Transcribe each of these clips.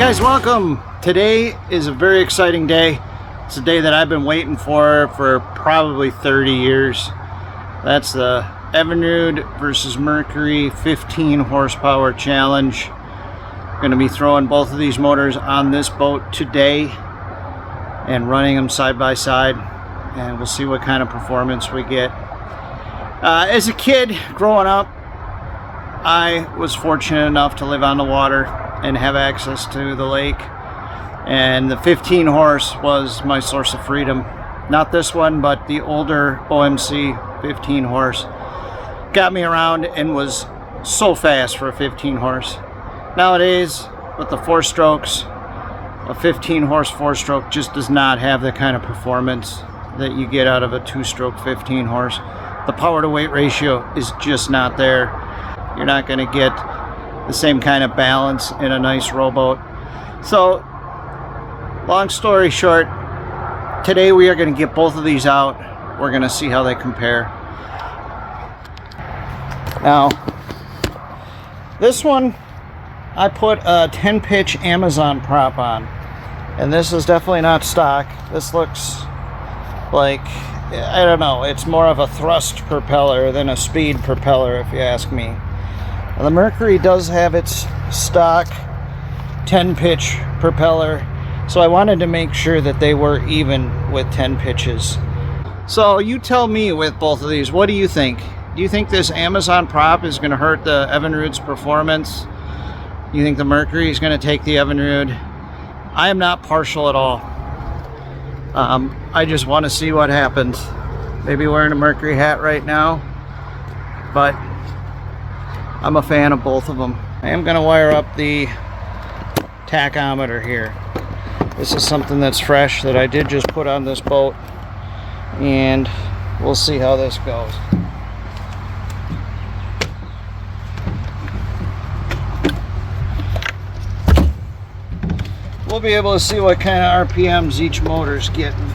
guys, welcome. Today is a very exciting day. It's a day that I've been waiting for probably 30 years. That's the Evinrude versus Mercury 15 horsepower challenge. Going to be throwing both of these motors on this boat today and running them side by side, and we'll see what kind of performance we get. As a kid growing up, I was fortunate enough to live on the water and have access to the lake, and the 15 horse was my source of freedom. Not this one, but the older OMC 15 horse got me around and was so fast for a 15 horse. Nowadays, with the 4 strokes, a 15 horse 4-stroke just does not have the kind of performance that you get out of a 2-stroke 15 horse. The power to weight ratio is just not there. You're not going to get the same kind of balance in a nice rowboat. So, long story short, today we are going to get both of these out. We're going to see how they compare. Now, this one I put a 10-pitch Amazon prop on, and this is definitely not stock. This looks like, I don't know, it's more of a thrust propeller than a speed propeller, if you ask me. The Mercury does have its stock 10-pitch propeller, so I wanted to make sure that they were even with 10 pitches. So you tell me with both of these, what do you think? Do you think this Amazon prop is going to hurt the Evinrude's performance? You think the Mercury is going to take the Evinrude? I am not partial at all. I just want to see what happens. Maybe wearing a Mercury hat right now, but I'm a fan of both of them. I am going to wire up the tachometer here. This is something that's fresh that I did just put on this boat, and we'll see how this goes. We'll be able to see what kind of RPMs each motor's getting.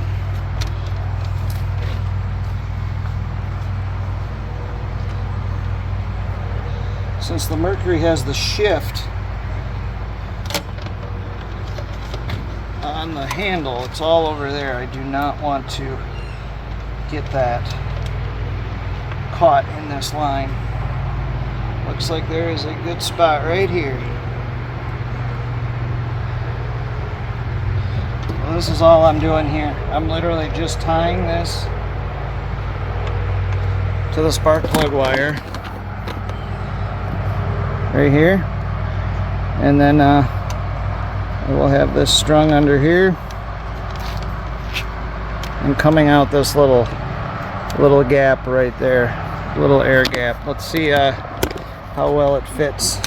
Since the Mercury has the shift on the handle, it's all over there. I do not want to get that caught in this line. Looks like there is a good spot right here. Well, this is all I'm doing here. I'm literally just tying this to the spark plug wire right here, and then we'll have this strung under here and coming out this little gap right there, little air gap. Let's see how well it fits.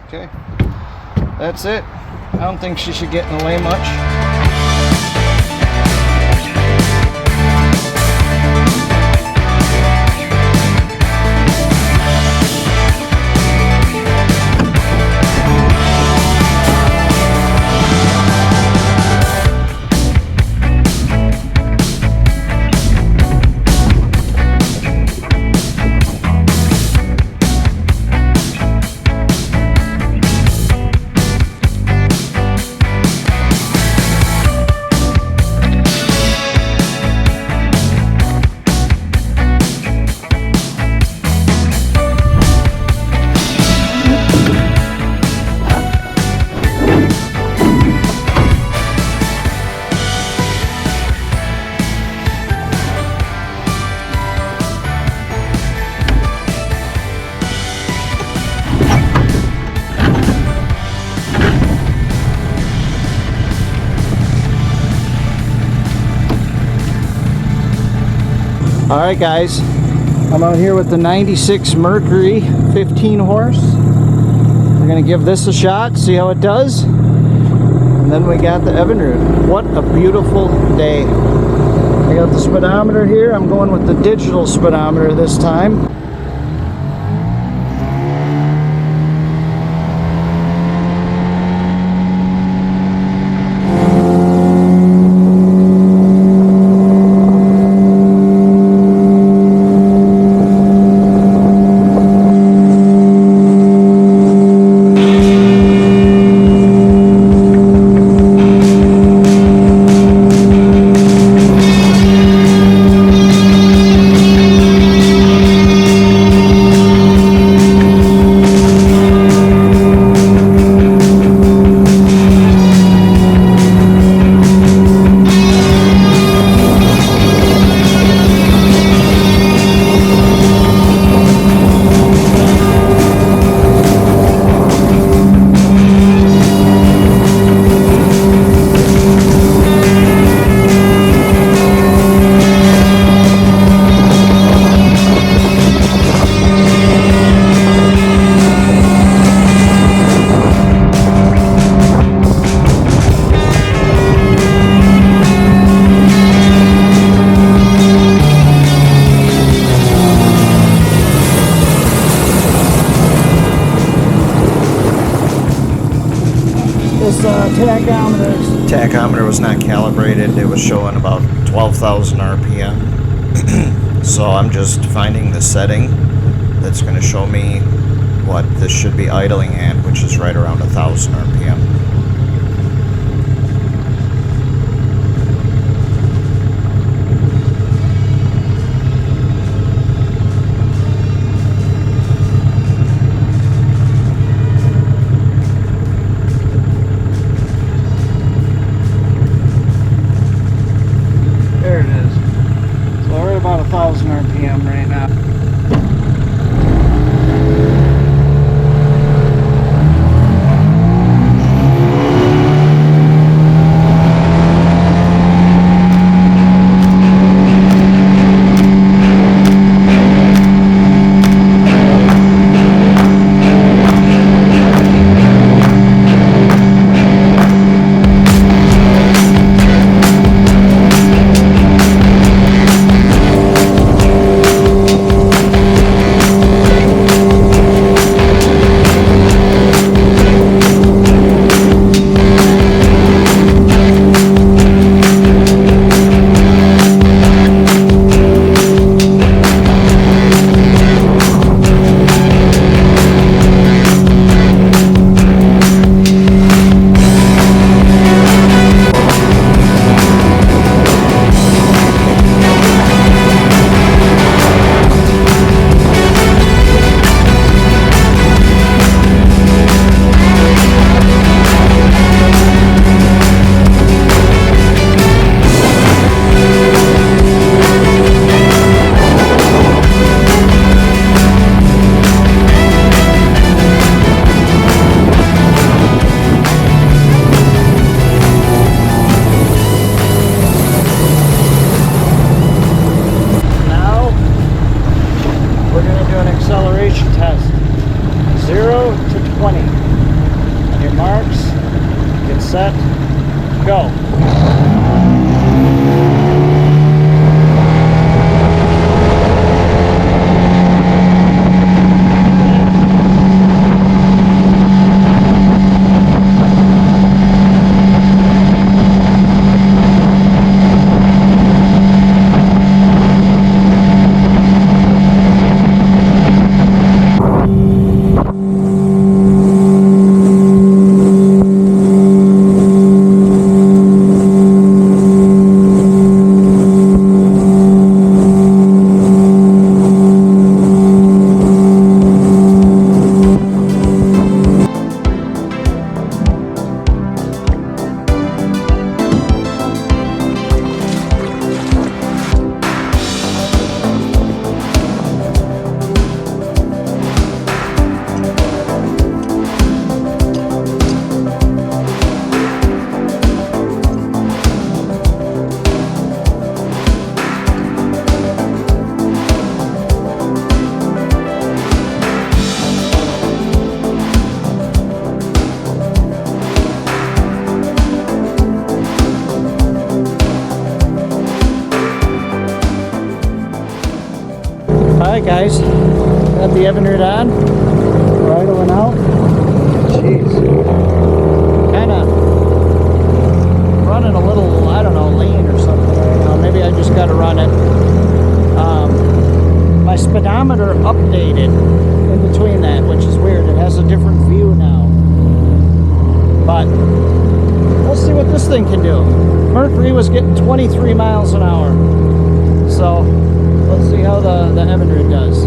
Okay, that's it. I don't think she should get in the way much. Alright guys, I'm out here with the 96 Mercury 15 horse. We're going to give this a shot, see how it does. And then we got the Evinrude. What a beautiful day. I got the speedometer here. I'm going with the digital speedometer this time. tachometers. Tachometer was not calibrated. It was showing about 12,000 RPM. So I'm just finding the setting that's going to show me what this should be idling at, which is right around 1,000 RPM. There it is. So we're at about 1,000 RPM right now. Test 0 to 20. On your marks, get set, go. Alright guys, got the Evinrude on, idling out. Jeez, kind of running a little, I don't know, lean or something right now. Maybe I just got to run it. My speedometer updated in between that, which is weird. It has a different view now. But we'll see what this thing can do. Mercury was getting 23 miles an hour. So let's see how the Evinrude does.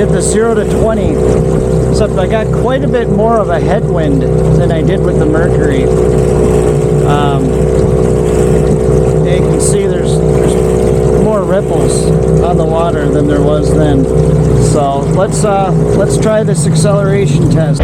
did the 0 to 20, except I got quite a bit more of a headwind than I did with the Mercury. You can see there's more ripples on the water than there was then. So let's try this acceleration test.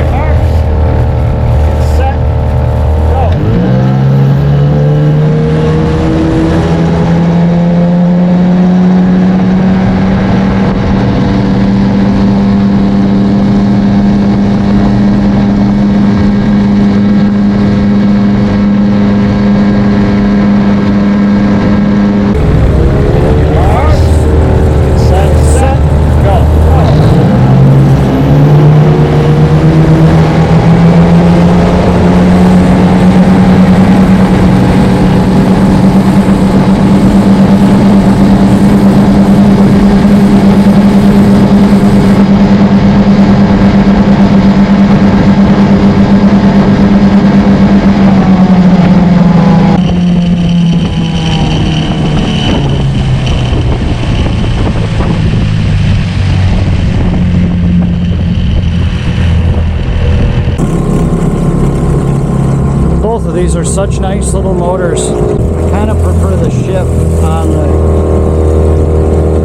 Both of these are such nice little motors. I kind of prefer the shift on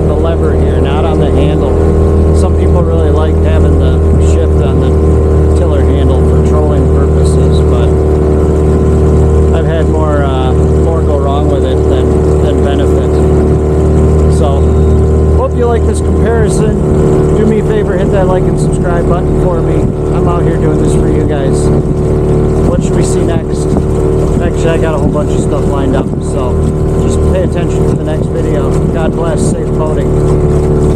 the lever here, not on the handle. Some people really like having the shift on the tiller handle for trolling purposes, but I've had more go wrong with it than benefit. So, hope you like this comparison. Do me a favor, hit that like and subscribe button for me. I'm out here doing this for you guys. What should we see next? Actually, I got a whole bunch of stuff lined up, so just pay attention to the next video. God bless, safe boating.